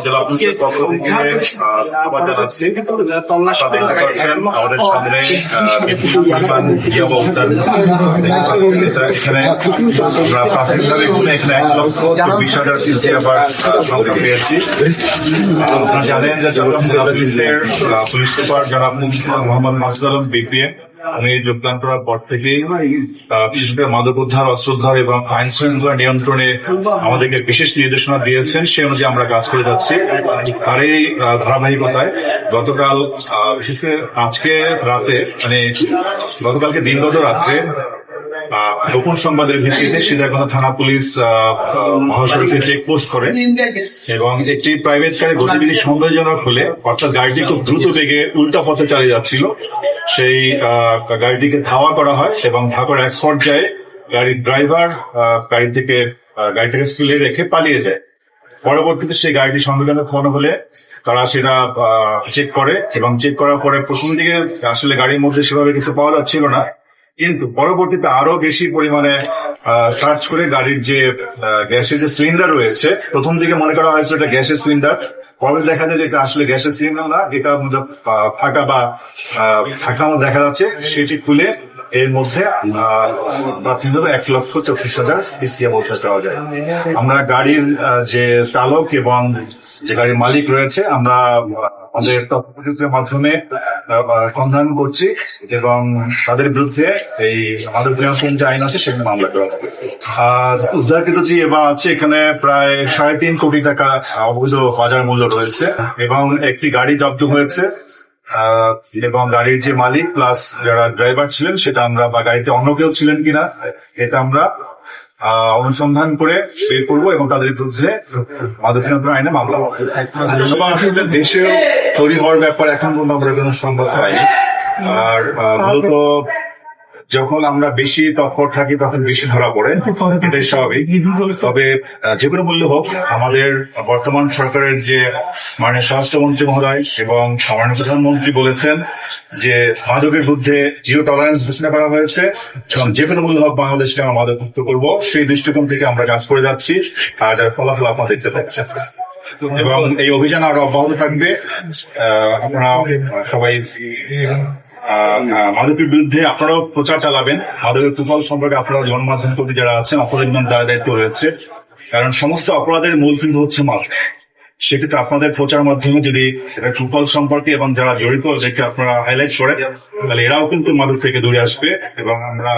জেলা পুলিশের পক্ষ থেকে ধন্যবাদ জানাচ্ছি। আপনারা দেখছেন আমাদের সামনে বিপুল পরিমাণ ইয়াবা উদ্ধার। এখানে আমরা প্রাথমিকভাবে এখানে 1,20,000 পিস ইয়াবার সংগ্রহ পেয়েছি। আপনারা জানেন যে চট্টগ্রাম পুলিশের পুলিশ সুপার জনাব মোহাম্মদ মাসুদ আলম বিপিএম আমি যোগদান করার পর থেকেই বিশেষ করে মাদক উদ্ধার, অস্ত্র উদ্ধার এবং আইন শৃঙ্খলা নিয়ন্ত্রণে আমাদেরকে বিশেষ নির্দেশনা দিয়েছেন। সে অনুযায়ী আমরা কাজ করে যাচ্ছি। আর এই ধারাবাহিকতায় গতকাল বিশেষ করে আজকে রাতে গতকালকে দিনগত রাত্রে গোপন সংবাদের ভিত্তিতে সিরাজগঞ্জ থানা পুলিশ মহাসড়কে চেকপোস্ট করে এবং একটি প্রাইভেট কারে গতিবিধি সন্দেহজনক হলে অর্থাৎ গাড়িটি খুব দ্রুত বেগে উল্টা পথে চালিয়ে যাচ্ছিল। সেই গাড়িটিকে ধাওয়া করা হয় এবং ধাওয়ার এক পর্যায়ে গাড়ির ড্রাইভার গাড়িটাকে ফেলে রেখে পালিয়ে যায়। পরবর্তীতে সেই গাড়িটি সন্দেহজনক মনে হলে তারা সেটা চেক করে এবং চেক করার পরে প্রথম দিকে আসলে গাড়ির মধ্যে সেভাবে কিছু পাওয়া যাচ্ছিল না, কিন্তু পরবর্তীতে আরো বেশি পরিমাণে সার্চ করে গাড়ির যে গ্যাসের যে সিলিন্ডার রয়েছে, প্রথম দিকে মনে করা হয়েছিল এটা গ্যাসের সিলিন্ডার, পরে দেখা যায় যে এটা আসলে গ্যাসের সিলিন্ডার না, এটা ফাঁকা বা ঢাকানো দেখা যাচ্ছে। সেটি খুলে এর মধ্যে প্রাথমিকভাবে 1,24,000 পিসিএ মধ্যে পাওয়া যায়। আমরা গাড়ির যে চালক এবং যে গাড়ির মালিক রয়েছে আমরা আমাদের তথ্যপ্রযুক্তির মাধ্যমে সন্ধান করছি এবং তাদের বিরুদ্ধে এই মাদক নিয়ন্ত্রণ যে আইন আছে সেখানে মামলা করা হবে। আর উদ্ধারকৃত যে এবার আছে এখানে প্রায় 3.5 কোটি টাকা অবৈধ বাজার মূল্য রয়েছে এবং একটি গাড়ি জব্দ হয়েছে এবং গাড়ির যে মালিক প্লাস যারা ড্রাইভার ছিলেন সেটা আমরা বা গাড়িতে অন্য কেউ ছিলেন কিনা এটা আমরা অনুসন্ধান করে বের করবো এবং তাদের বিরুদ্ধে মাদক নিয়ন্ত্রণ আইনে মামলা হবে। আসলে দেশেও তৈরি হওয়ার ব্যাপার এখন আমরা কোনো সম্ভব হয়নি। আর মূলত যখন আমরা বেশি তৎপর থাকি তখন বেশি ধরা পড়ে, এটাই স্বাভাবিক। তবে যে কোনো মূল্য হোক আমাদের বর্তমান সরকারের যে মাননীয় স্বরাষ্ট্রমন্ত্রী মহোদয় এবং মাননীয় প্রধানমন্ত্রী বলেছেন যে মাদকের বিরুদ্ধে জিরো টলারেন্স ঘোষণা করা হয়েছে এবং যে কোনো মূল্য হোক বাংলাদেশকে আমরা মাদক মুক্ত করবো, সেই দৃষ্টিকোণ থেকে আমরা কাজ করে যাচ্ছি। আর যার ফলাফল আপনারা দেখতে পাচ্ছেন এবং এই অভিযান আরো অব্যাহত থাকবে। আপনারা সবাই মাদকের বিরুদ্ধে আপনারাও প্রচার চালাবেন। মাদকের কুফল সম্পর্কে আপনারা গণমাধ্যম কর্মী যারা আছেন আপনাদের দায়িত্ব রয়েছে, কারণ সমস্ত অপরাধের মূল কিন্তু হচ্ছে মাদক। সেক্ষেত্রে আপনাদের প্রচার মাধ্যমে যদি এটা কুফল সম্পর্কে এবং যারা জড়িত দেখে আপনারা হাইলাইট করেন তাহলে এরাও কিন্তু মাদক থেকে দূরে আসবে এবং আমরা